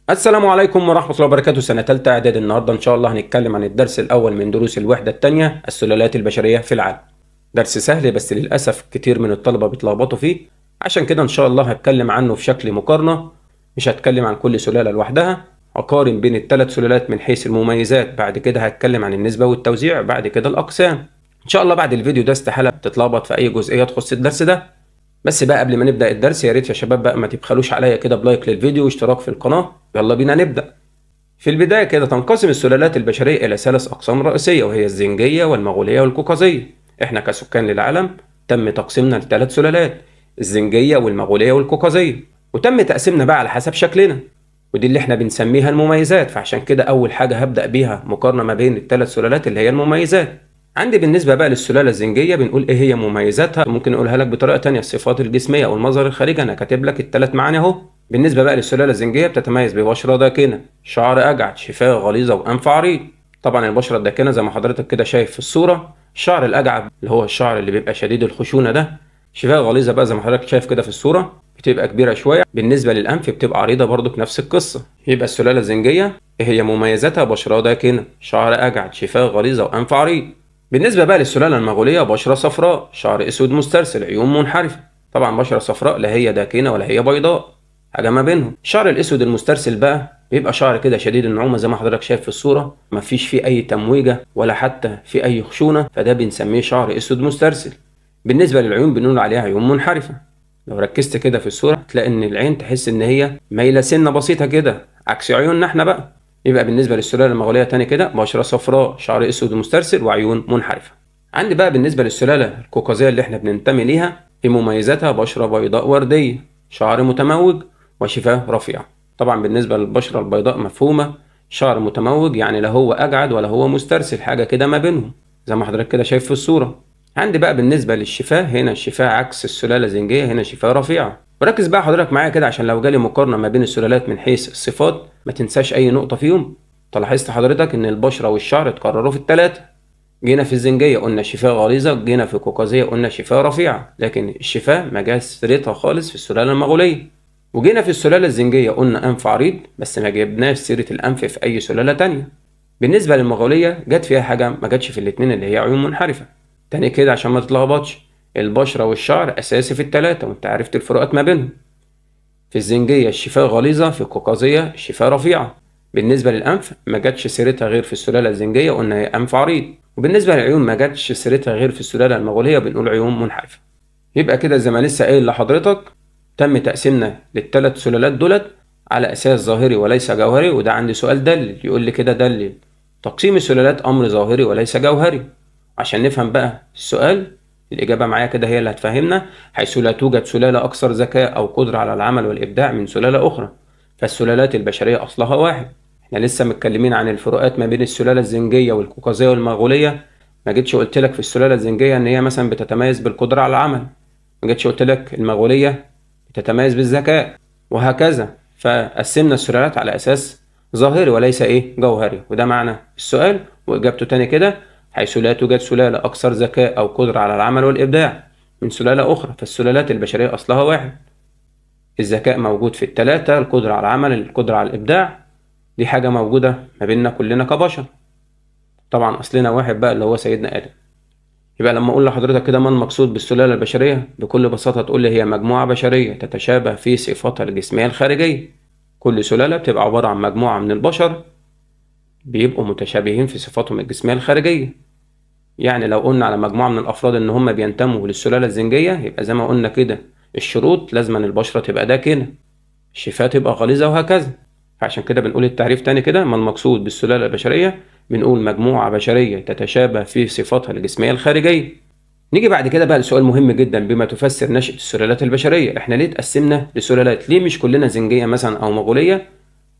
السلام عليكم ورحمة الله وبركاته. سنة تالتة إعداد. النهاردة إن شاء الله هنتكلم عن الدرس الأول من دروس الوحدة التانية، السلالات البشرية في العالم. درس سهل بس للأسف كتير من الطلبة بيتلخبطوا فيه، عشان كده إن شاء الله هتكلم عنه في شكل مقارنة. مش هتكلم عن كل سلالة لوحدها، هقارن بين الثلاث سلالات من حيث المميزات، بعد كده هتكلم عن النسبة والتوزيع، بعد كده الأقسام. إن شاء الله بعد الفيديو ده استحالة تتلخبط في أي جزئية تخص الدرس ده. بس بقى قبل ما نبدأ الدرس يا ريت يا شباب بقى ما تبخلوش عليا كده بلايك للفيديو واشتراك في القناة. يلا بينا نبدأ. في البداية كده تنقسم السلالات البشرية إلى ثلاث أقسام رئيسية، وهي الزنجية والمغولية والقوقازية. إحنا كسكان للعالم تم تقسيمنا لثلاث سلالات، الزنجية والمغولية والقوقازية، وتم تقسيمنا بقى على حسب شكلنا، ودي اللي إحنا بنسميها المميزات. فعشان كده أول حاجة هبدأ بيها مقارنة ما بين الثلاث سلالات اللي هي المميزات. عندي بالنسبة بقى للسلالة الزنجية بنقول إيه هي مميزاتها. ممكن نقولها لك بطريقة تانية، الصفات الجسمية أو المظهر الخارجي. أنا كاتب لك الثلاث معاني أهو. بالنسبة بقى للسلالة الزنجية بتتميز ببشرة داكنة، شعر أجعد، شفاه غليظة، وأنف عريض. طبعا البشرة الداكنة زي ما حضرتك كده شايف في الصورة، الشعر الأجعد اللي هو الشعر اللي بيبقى شديد الخشونة ده، شفاه غليظة بقى زي ما حضرتك شايف كده في الصورة بتبقى كبيرة شوية. بالنسبة للأنف بتبقى عريضة برضو بنفس القصة. يبقى السلالة الزنجية إيه هي مميزاتها؟ بشرة داكنة، شعر أجعد، شفاه غليظة، وأنف عريض. بالنسبة بقى للسلالة المغولية بشرة صفراء، شعر أسود مسترسل، عيون منحرفة. طبعا بشرة صفراء لا هي داكنة ولا هي بيضاء، حاجة ما بينهم. الشعر الأسود المسترسل بقى بيبقى شعر كده شديد النعومة زي ما حضرتك شايف في الصورة، مفيش فيه أي تمويجة ولا حتى في أي خشونة، فده بنسميه شعر أسود مسترسل. بالنسبة للعيون بنقول عليها عيون منحرفة. لو ركزت كده في الصورة تلاقي إن العين تحس إن هي مايلة سنة بسيطة كده عكس عيوننا إحنا بقى. يبقى بالنسبة للسلالة المغولية تاني كده بشرة صفراء، شعر أسود مسترسل، وعيون منحرفة. عندي بقى بالنسبة للسلالة القوقازية اللي إحنا بننتمي ليها، في مميزاتها بشرة بيضاء وردية، شعر متموج، وشفاه رفيعة. طبعا بالنسبة للبشرة البيضاء مفهومة، شعر متموج يعني لا هو أجعد ولا هو مسترسل، حاجة كده ما بينهم زي ما حضرتك كده شايف في الصورة. عندي بقى بالنسبة للشفاه، هنا الشفاه عكس السلالة الزنجية، هنا شفاه رفيعة. وركز بقى حضرتك معايا كده عشان لو جالي مقارنة ما بين السلالات من حيث الصفات ما تنساش أي نقطة فيهم. لاحظت حضرتك إن البشرة والشعر اتكرروا في التلاتة. جينا في الزنجية قلنا شفاه غليظة، جينا في القوقازية قلنا شفاه رفيعة، لكن الشفاه ما جاش سيرتها خالص في السلالة المغولية. وجينا في السلالة الزنجية قلنا أنف عريض، بس ما جبناش سيرة الأنف في أي سلالة تانية. بالنسبة للمغولية جت فيها حاجة ما جاتش في الاتنين، اللي هي عيون منحرفة. تاني كده عشان ما تتلخبطش، البشرة والشعر أساسي في التلاتة وأنت عرفت الفروقات ما بينهم. في الزنجية الشفاه غليظة، في القوقازية الشفاه رفيعة. بالنسبة للأنف ما جاتش سيرتها غير في السلالة الزنجية قلنا هي أنف عريض. وبالنسبة للعيون ما جاتش سيرتها غير في السلالة المغولية بنقول عيون منحرفة. يبقى كده زي ما لسه قايل لحضرتك، تم تقسيمنا للثلاث سلالات دولت على أساس ظاهري وليس جوهري. وده عندي سؤال دلل، يقول لي كده دلل تقسيم السلالات أمر ظاهري وليس جوهري. عشان نفهم بقى السؤال، الإجابة معايا كده هي اللي هتفهمنا. حيث لا توجد سلالة أكثر ذكاء أو قدرة على العمل والإبداع من سلالة أخرى، فالسلالات البشرية أصلها واحد. احنا لسه متكلمين عن الفروقات ما بين السلالة الزنجية والقوقازية والمغولية. ما جيتش قلت لك في السلالة الزنجية إن هي مثلا بتتميز بالقدرة على العمل، ما جيتش قلت لك المغولية بتتميز بالذكاء، وهكذا. فقسمنا السلالات على أساس ظاهري وليس جوهري، وده معنى السؤال. وإجابته تاني كده، حيث لا توجد سلالة أكثر ذكاء أو قدرة على العمل والإبداع من سلالة أخرى، فالسلالات البشرية أصلها واحد. الذكاء موجود في التلاتة، القدرة على العمل، القدرة على الإبداع، دي حاجة موجودة ما بيننا كلنا كبشر. طبعا أصلنا واحد بقى اللي هو سيدنا آدم. يبقى لما أقول لحضرتك كده ما المقصود بالسلالة البشرية، بكل بساطة تقول لي هي مجموعة بشرية تتشابه في صفاتها الجسمية الخارجية. كل سلالة بتبقى عبارة عن مجموعة من البشر بيبقوا متشابهين في صفاتهم الجسمية الخارجية. يعني لو قلنا على مجموعة من الأفراد إن هم بينتموا للسلالة الزنجية، يبقى زي ما قلنا كده الشروط لازم البشرة تبقى داكنة، الشفاه تبقى غليظة، وهكذا. فعشان كده بنقول التعريف تاني كده، ما المقصود بالسلالة البشرية؟ بنقول مجموعة بشرية تتشابه في صفاتها الجسمية الخارجية. نيجي بعد كده بقى لسؤال مهم جدا، بما تفسر نشأة السلالات البشرية. احنا ليه اتقسمنا لسلالات؟ ليه مش كلنا زنجية مثلا أو مغولية؟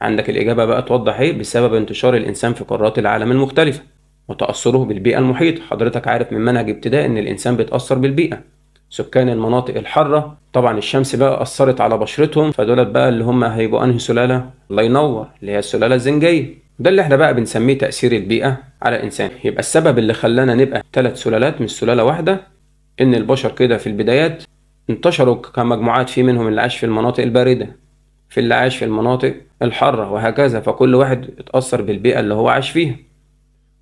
عندك الإجابة بقى توضح إيه؟ بسبب انتشار الإنسان في قارات العالم المختلفة وتأثره بالبيئة المحيطة. حضرتك عارف من منهج ابتدائي إن الإنسان بيتأثر بالبيئة. سكان المناطق الحارة طبعا الشمس بقى أثرت على بشرتهم، فدولت بقى اللي هم هيبقوا أنهي سلالة؟ الله ينور، اللي هي السلالة الزنجية. ده اللي احنا بقى بنسميه تأثير البيئة على الإنسان. يبقى السبب اللي خلانا نبقى ثلاث سلالات مش سلالة واحدة، إن البشر كده في البدايات انتشروا كمجموعات، في منهم اللي عاش في المناطق الباردة في اللي عاش في المناطق الحارة وهكذا، فكل واحد اتأثر بالبيئة اللي هو عاش فيها.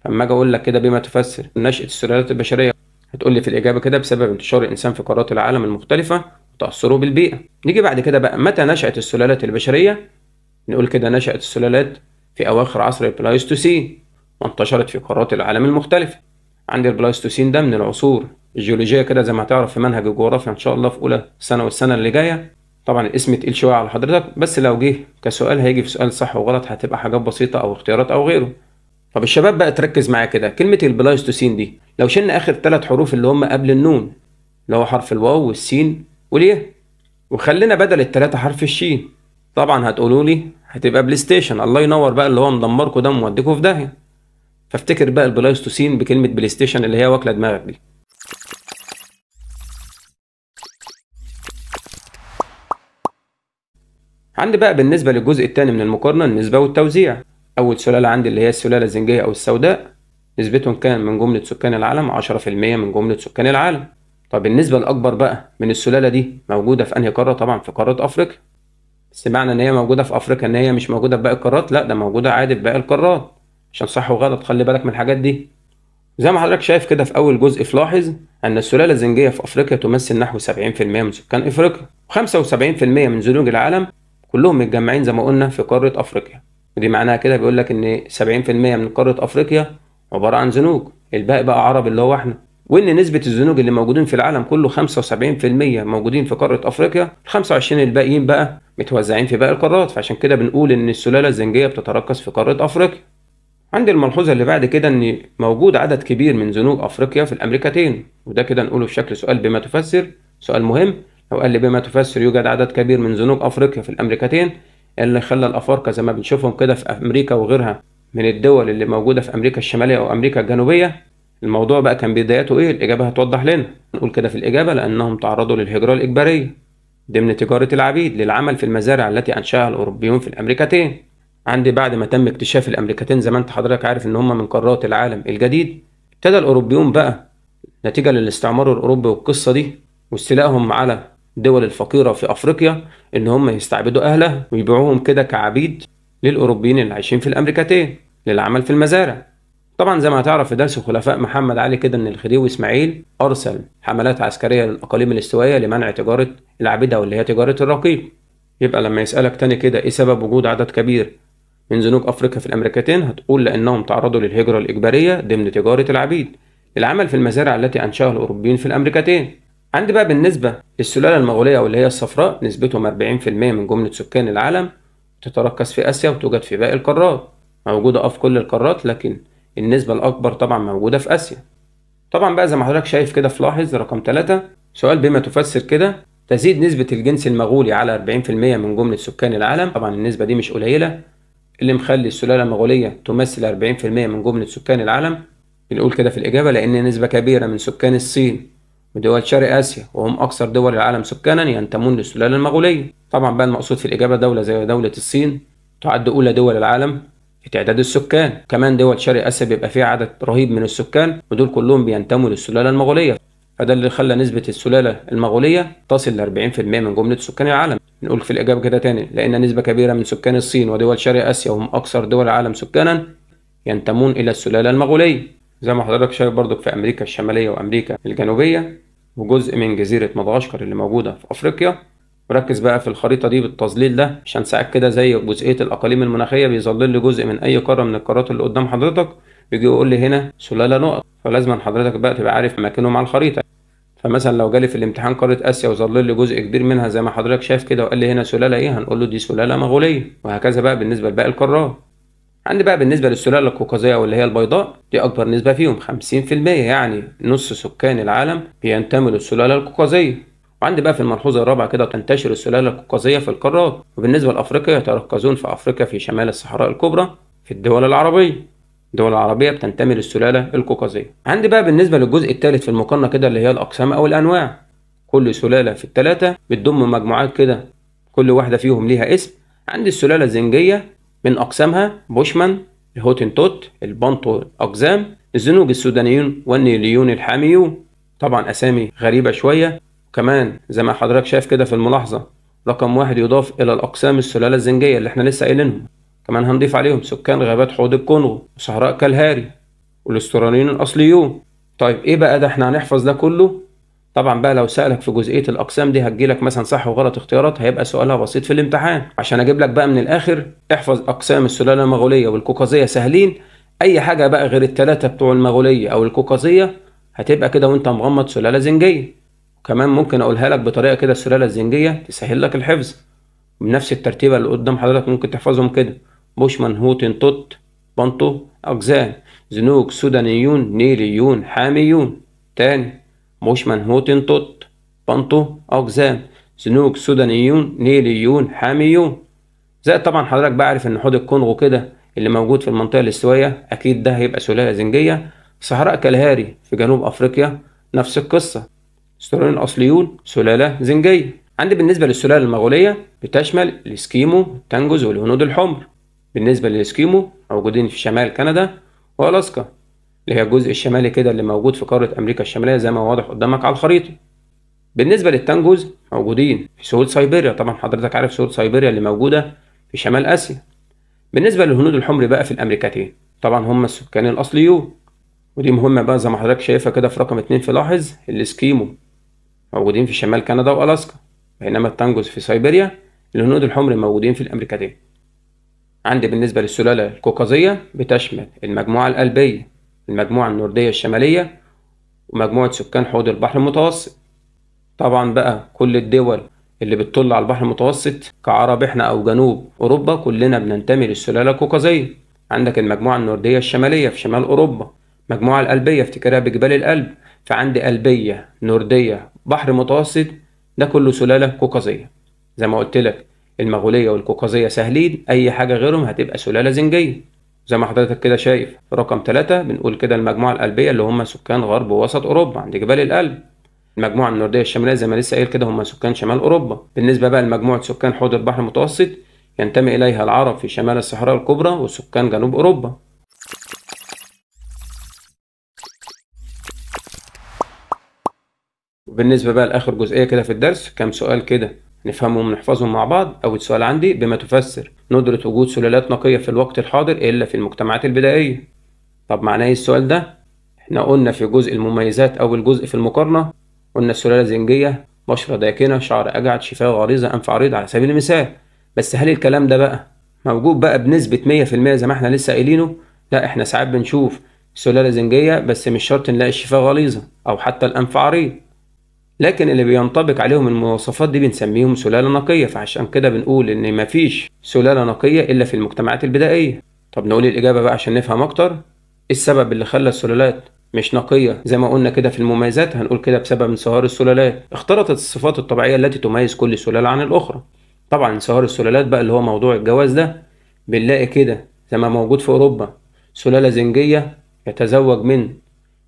فاما اجي اقول لك كده بما تفسر نشأة السلالات البشرية، هتقول لي في الإجابة كده بسبب انتشار الإنسان في قارات العالم المختلفة وتأثره بالبيئة. نيجي بعد كده بقى متى نشأت السلالات البشرية؟ نقول كده نشأت السلالات في أواخر عصر البلايستوسين وانتشرت في قارات العالم المختلفة. عندي البلايستوسين ده من العصور الجيولوجية كده زي ما هتعرف في منهج الجغرافيا إن شاء الله في أولى سنة والسنة اللي جاية. طبعا الاسم تقيل شوية على حضرتك، بس لو جه كسؤال هيجي في سؤال صح وغلط، هتبقى حاجات بسيطة أو اختيارات أو غيره. طب الشباب بقى تركز معايا كده، كلمة البلايستوسين دي لو شلنا آخر 3 حروف اللي هم قبل النون، اللي هو حرف الواو والسين واليه، وخلينا بدل ال3 حرف الشين، طبعا هتقولوا لي هتبقى بلاي ستيشن. الله ينور بقى، اللي هو مدمركوا ده وموديكوا في داهية. فافتكر بقى البلايستوسين بكلمة بلاي ستيشن اللي هي واكلة دماغك دي. عندي بقى بالنسبة للجزء الثاني من المقارنة النسبة والتوزيع. أول سلالة عندي اللي هي السلالة الزنجية أو السوداء، نسبتهم كان من جملة سكان العالم 10% من جملة سكان العالم. طب النسبة الأكبر بقى من السلالة دي موجودة في أنهي قارة؟ طبعا في قارة أفريقيا. بس معنى إن هي موجودة في أفريقيا إن هي مش موجودة في باقي القارات؟ لا، ده موجودة عادي في باقي القارات، عشان صح وغلط خلي بالك من الحاجات دي. زي ما حضرتك شايف كده في أول جزء، في لاحظ أن السلالة الزنجية في أفريقيا تمثل نحو 70% من سكان أفريقيا، و75% من زنوج العالم كلهم متجمعين زي ما قلنا في قارة أفريقيا. ودي معناها كده بيقول لك إن 70% من قارة أفريقيا عبارة عن زنوج، الباقي بقى عرب اللي هو إحنا. وإن نسبة الزنوج اللي موجودين في العالم كله 75% موجودين في قارة أفريقيا، 25 الباقيين بقى متوزعين في باقي القارات، فعشان كده بنقول إن السلالة الزنجية بتتركز في قارة أفريقيا. عندي الملحوظة اللي بعد كده إن موجود عدد كبير من زنوج أفريقيا في الأمريكتين، وده كده نقوله في شكل سؤال بما تفسر، سؤال مهم. لو قال لي بما تفسر يوجد عدد كبير من زنوج أفريقيا في الأمريكتين، اللي خلى الأفارقة زي ما بنشوفهم كده في أمريكا وغيرها من الدول اللي موجودة في أمريكا الشمالية أو أمريكا الجنوبية، الموضوع بقى كان بدايته إيه؟ الإجابة هتوضح لنا. نقول كده في الإجابة لأنهم تعرضوا للهجرة الإجبارية ضمن تجارة العبيد للعمل في المزارع التي أنشأها الأوروبيون في الأمريكتين. عندي بعد ما تم اكتشاف الأمريكتين زي ما أنت حضرتك عارف إن هم من قارات العالم الجديد، ابتدى الأوروبيون بقى نتيجة للاستعمار الأوروبي والقصة دي واستيلائهم على الدول الفقيرة في أفريقيا إن هم يستعبدوا أهلها ويبيعوهم كده كعبيد للأوروبيين اللي عايشين في الأمريكتين للعمل في المزارع. طبعا زي ما هتعرف في درس خلفاء محمد علي كده إن الخديوي إسماعيل أرسل حملات عسكرية للأقاليم الاستوائية لمنع تجارة العبيدة واللي هي تجارة الرقيق. يبقى لما يسألك تاني كده إيه سبب وجود عدد كبير من زنوج أفريقيا في الأمريكتين، هتقول لأنهم تعرضوا للهجرة الإجبارية ضمن تجارة العبيد للعمل في المزارع التي أنشأها الأوروبيين في الأمريكتين. عندي بقى بالنسبة للسلالة المغولية واللي هي الصفراء، نسبتهم 40% من جملة سكان العالم، تتركز في آسيا وتوجد في باقي القارات، موجودة في كل القارات لكن النسبة الأكبر طبعا موجودة في آسيا. طبعا بقى زي ما حضرتك شايف كده في لاحظ رقم 3 سؤال بما تفسر كده، تزيد نسبة الجنس المغولي على 40% من جملة سكان العالم. طبعا النسبة دي مش قليلة، اللي مخلي السلالة المغولية تمثل 40% من جملة سكان العالم. بنقول كده في الإجابة لأن نسبة كبيرة من سكان الصين ودول شرق آسيا وهم أكثر دول العالم سكانا ينتمون للسلالة المغولية. طبعا بقى المقصود في الإجابة دولة زي دولة الصين تعد أولى دول العالم في تعداد السكان، كمان دول شرق آسيا بيبقى فيها عدد رهيب من السكان ودول كلهم بينتموا للسلالة المغولية، فده اللي خلى نسبة السلالة المغولية تصل ل 40% من جملة سكان العالم. نقول في الإجابة كده تاني لأن نسبة كبيرة من سكان الصين ودول شرق آسيا وهم أكثر دول العالم سكانا ينتمون إلى السلالة المغولية. زي ما حضرتك شايف برضك في أمريكا الشمالية وأمريكا الجنوبية وجزء من جزيرة مدغشقر اللي موجودة في أفريقيا. وركز بقى في الخريطة دي بالتظليل ده عشان ساعات كده زي جزئية الأقاليم المناخية بيظلل لي جزء من أي قارة من القارات اللي قدام حضرتك، بيجي يقول لي هنا سلالة نقط، فلازم حضرتك بقى تبقى عارف أماكنهم على الخريطة. فمثلا لو جالي في الامتحان قارة آسيا وظلل لي جزء كبير منها زي ما حضرتك شايف كده وقال لي هنا سلالة إيه، هنقول له دي سلالة مغولية، وهكذا بقى بالنسبة لباقي القارات. عندي بقى بالنسبة للسلالة القوقازية واللي هي البيضاء، دي أكبر نسبة فيهم 50%، يعني نص سكان العالم بينتموا للسلالة القوقازية. وعندي بقى في الملحوظة الرابعة كده تنتشر السلالة القوقازية في القارات، وبالنسبة لأفريقيا يتركزون في أفريقيا في شمال الصحراء الكبرى في الدول العربية. الدول العربية بتنتمي للسلالة القوقازية. عندي بقى بالنسبة للجزء الثالث في المقارنة كده اللي هي الأقسام أو الأنواع، كل سلالة في الثلاثة بتضم مجموعات كده كل واحدة فيهم ليها اسم. عندي السلالة الزنجية من أقسامها بوشمان، الهوتنتوت، البانتو الأقزام، الزنوج السودانيون والنيليون الحاميون. طبعا أسامي غريبة شوية، وكمان زي ما حضرتك شايف كده في الملاحظة رقم 1 يضاف إلى الأقسام السلالة الزنجية اللي احنا لسه قايلينهم. كمان هنضيف عليهم سكان غابات حوض الكونغو وصحراء كالهاري والاستراليين الأصليون. طيب إيه بقى ده؟ احنا هنحفظ ده كله؟ طبعا بقى لو سألك في جزئية الأقسام دي هتجيلك مثلا صح وغلط اختيارات، هيبقى سؤالها بسيط في الامتحان. عشان أجيب لك بقى من الآخر احفظ أقسام السلالة المغولية والقوقازية سهلين. أي حاجة بقى غير التلاتة بتوع المغولية أو القوقازية هتبقى كده وأنت مغمض سلالة زنجية. وكمان ممكن أقولها لك بطريقة كده السلالة الزنجية تسهل لك الحفظ بنفس الترتيبة اللي قدام حضرتك، ممكن تحفظهم كده: بوشمان، هوتن، توت، بانتو، أقزام، زنوج، سودانيون، نيليون، حاميون. تاني: بوشمان، هوتن، توت، بانتو، أقزام، زنوج، سودانيون، نيليون، حاميون. زائد طبعا حضرتك بقى عارف إن حوض الكونغو كده اللي موجود في المنطقة الاستوائية أكيد ده هيبقى سلالة زنجية. صحراء كالهاري في جنوب أفريقيا نفس القصة، السوريين الأصليون سلالة زنجية. عندي بالنسبة للسلالة المغولية بتشمل الإسكيمو، التانجوز، والهنود الحمر. بالنسبة للإسكيمو موجودين في شمال كندا وألاسكا، اللي هي الجزء الشمالي كده اللي موجود في قارة أمريكا الشمالية زي ما واضح قدامك على الخريطة. بالنسبة للتانجوز موجودين في سهول سيبيريا، طبعا حضرتك عارف سهول سيبيريا اللي موجودة في شمال آسيا. بالنسبة للهنود الحمر بقى في الأمريكتين، طبعا هم السكان الأصليون، ودي مهمة بقى زي ما حضرتك شايفها كده في رقم 2. في لاحظ الإسكيمو موجودين في شمال كندا وألاسكا، بينما التانجوز في سيبيريا. الهنود الحمر موجودين في الأمريكتين. عندي بالنسبة للسلالة القوقازية بتشمل المجموعة القلبية، المجموعة النوردية الشمالية، ومجموعة سكان حوض البحر المتوسط. طبعا بقى كل الدول اللي بتطل على البحر المتوسط كعرب احنا أو جنوب أوروبا كلنا بننتمي للسلالة القوقازية. عندك المجموعة النوردية الشمالية في شمال أوروبا، المجموعة القلبية افتكرها بجبال الألب، فعندي قلبية، نوردية، بحر متوسط، ده كله سلالة قوقازية. زي ما قلت لك المغولية والقوقازية سهلين، أي حاجة غيرهم هتبقى سلالة زنجية. زي ما حضرتك كده شايف في رقم 3 بنقول كده المجموعة القلبية اللي هم سكان غرب ووسط أوروبا عند جبال الألب. المجموعة النوردية الشمالية زي ما لسه قايل كده هم سكان شمال أوروبا. بالنسبة بقى لمجموعة سكان حوض البحر المتوسط ينتمي إليها العرب في شمال الصحراء الكبرى وسكان جنوب أوروبا. وبالنسبة بقى لآخر جزئية كده في الدرس، كام سؤال كده نفهمهم ونحفظهم مع بعض. أول سؤال عندي: بما تفسر ندرة وجود سلالات نقية في الوقت الحاضر إلا في المجتمعات البدائية؟ طب معناه إيه السؤال ده؟ إحنا قلنا في جزء المميزات أول جزء في المقارنة قلنا السلالة زنجية، بشرة داكنة، شعر أجعد، شفاه غليظة، أنف عريض على سبيل المثال. بس هل الكلام ده بقى موجود بقى بنسبة 100% زي ما إحنا لسه قايلينه؟ لا، إحنا ساعات بنشوف سلالة زنجية بس مش شرط نلاقي الشفاه غليظة أو حتى الأنف عريض، لكن اللي بينطبق عليهم المواصفات دي بنسميهم سلالة نقية. فعشان كده بنقول إن مفيش سلالة نقية إلا في المجتمعات البدائية. طب نقول الإجابة بقى عشان نفهم أكتر. إيه السبب اللي خلى السلالات مش نقية زي ما قلنا كده في المميزات؟ هنقول كده بسبب انصهار السلالات، اختلطت الصفات الطبيعية التي تميز كل سلالة عن الأخرى. طبعا انصهار السلالات بقى اللي هو موضوع الجواز ده، بنلاقي كده زي ما موجود في أوروبا سلالة زنجية يتزوج من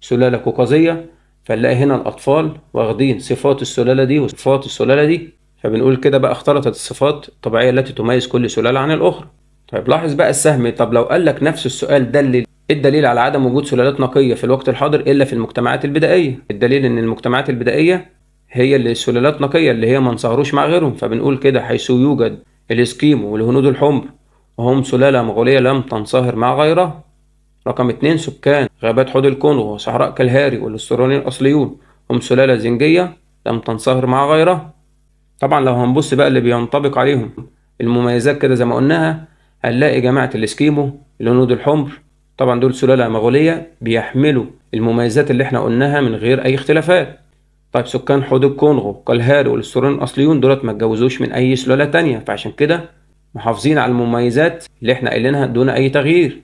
سلالة قوقازية، فنلاقي هنا الأطفال واخدين صفات السلالة دي وصفات السلالة دي، فبنقول كده بقى اختلطت الصفات الطبيعية التي تميز كل سلالة عن الأخرى. طيب لاحظ بقى السهم. طب لو قال لك نفس السؤال دلل الدليل على عدم وجود سلالات نقية في الوقت الحاضر إلا في المجتمعات البدائية. الدليل إن المجتمعات البدائية هي اللي السلالات نقية اللي هي ما انصهروش مع غيرهم، فبنقول كده حيث يوجد الإسكيمو والهنود الحمر وهم سلالة مغولية لم تنصهر مع غيرها. رقم 2 سكان غابات حوض الكونغو وصحراء كالهاري والاستراليين الأصليون هم سلالة زنجية لم تنصهر مع غيرها. طبعا لو هنبص بقى اللي بينطبق عليهم المميزات كده زي ما قلناها، هنلاقي جماعة الإسكيمو، الهنود الحمر، طبعا دول سلالة مغولية بيحملوا المميزات اللي احنا قلناها من غير أي اختلافات. طيب سكان حوض الكونغو كالهاري والاستراليين الأصليون دولت ما اتجوزوش من أي سلالة تانية، فعشان كده محافظين على المميزات اللي احنا قايلينها دون أي تغيير.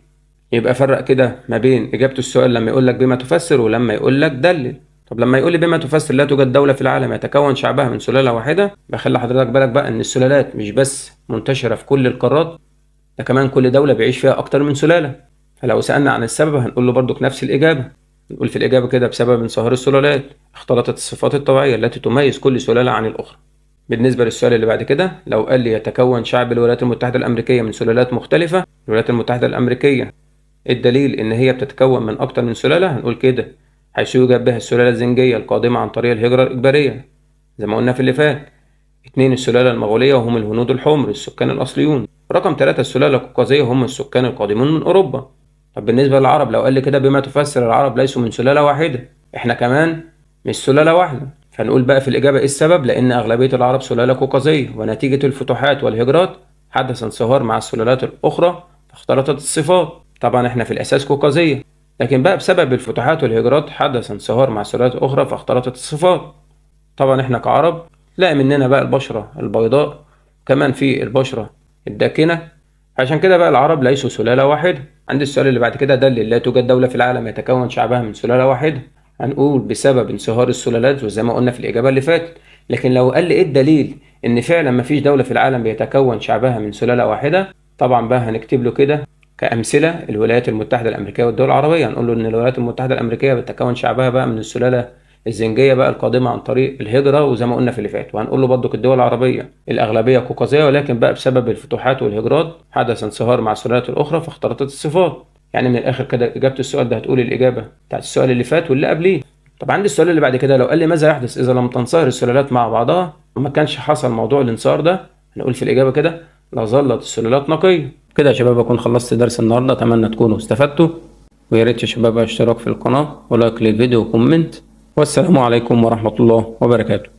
يبقى فرق كده ما بين إجابة السؤال لما يقول لك بما تفسر ولما يقول لك دلل. طب لما يقول لي بما تفسر لا توجد دولة في العالم يتكون شعبها من سلالة واحدة، بخلي حضرتك بالك بقى إن السلالات مش بس منتشرة في كل القارات، ده كمان كل دولة بيعيش فيها أكتر من سلالة. فلو سألنا عن السبب هنقول له برضك نفس الإجابة، نقول في الإجابة كده بسبب انصهار السلالات اختلطت الصفات الطبيعية التي تميز كل سلالة عن الأخرى. بالنسبة للسؤال اللي بعد كده، لو قال لي يتكون شعب الولايات المتحدة الأمريكية من سلالات مختلفة، الولايات المتحدة الأمريكية الدليل إن هي بتتكون من أكتر من سلالة، هنقول كده حيث يوجد بها السلالة الزنجية القادمة عن طريق الهجرة الإجبارية زي ما قلنا في اللي فات. 2 السلالة المغولية وهم الهنود الحمر السكان الأصليون. رقم 3 السلالة القوقازية هم السكان القادمون من أوروبا. طب بالنسبة للعرب لو قال لي كده بما تفسر العرب ليسوا من سلالة واحدة، احنا كمان مش سلالة واحدة. فنقول بقى في الإجابة إيه السبب؟ لأن أغلبية العرب سلالة قوقازية، ونتيجة الفتوحات والهجرات حدث انصهار مع السلالات الأخرى فاختلطت الصفات. طبعا احنا في الأساس قوقازية، لكن بقى بسبب الفتوحات والهجرات حدث انصهار مع سلالات أخرى فاختلطت الصفات. طبعا احنا كعرب لا مننا بقى البشرة البيضاء، كمان في البشرة الداكنة، عشان كده بقى العرب ليسوا سلالة واحدة. عندي السؤال اللي بعد كده دلل لا توجد دولة في العالم يتكون شعبها من سلالة واحدة. هنقول بسبب انصهار السلالات وزي ما قلنا في الإجابة اللي فاتت. لكن لو قال لي إيه الدليل إن فعلا مفيش دولة في العالم بيتكون شعبها من سلالة واحدة، طبعا بقى هنكتب له كده كأمثلة الولايات المتحدة الأمريكية والدول العربية. هنقول له إن الولايات المتحدة الأمريكية بتتكون شعبها بقى من السلالة الزنجية بقى القادمة عن طريق الهجرة وزي ما قلنا في اللي فات. وهنقول له برضك الدول العربية الأغلبية قوقازية، ولكن بقى بسبب الفتوحات والهجرات حدث انصهار مع السلالات الأخرى فاختلطت الصفات. يعني من الآخر كده إجابة السؤال ده هتقول الإجابة بتاعت السؤال اللي فات واللي قبليه. طب عندي السؤال اللي بعد كده لو قال لي ماذا يحدث إذا لم تنصهر السلالات مع بعضها وما كانش حصل موضوع الانصهار ده؟ هنقول في الإجابة كده لا ظلت السلالات نقية. كده يا شباب أكون خلصت درس النهاردة، أتمنى تكونوا استفدتوا، ويا ريت يا شباب اشتراك في القناة ولايك للفيديو وكومنت، والسلام عليكم ورحمة الله وبركاته.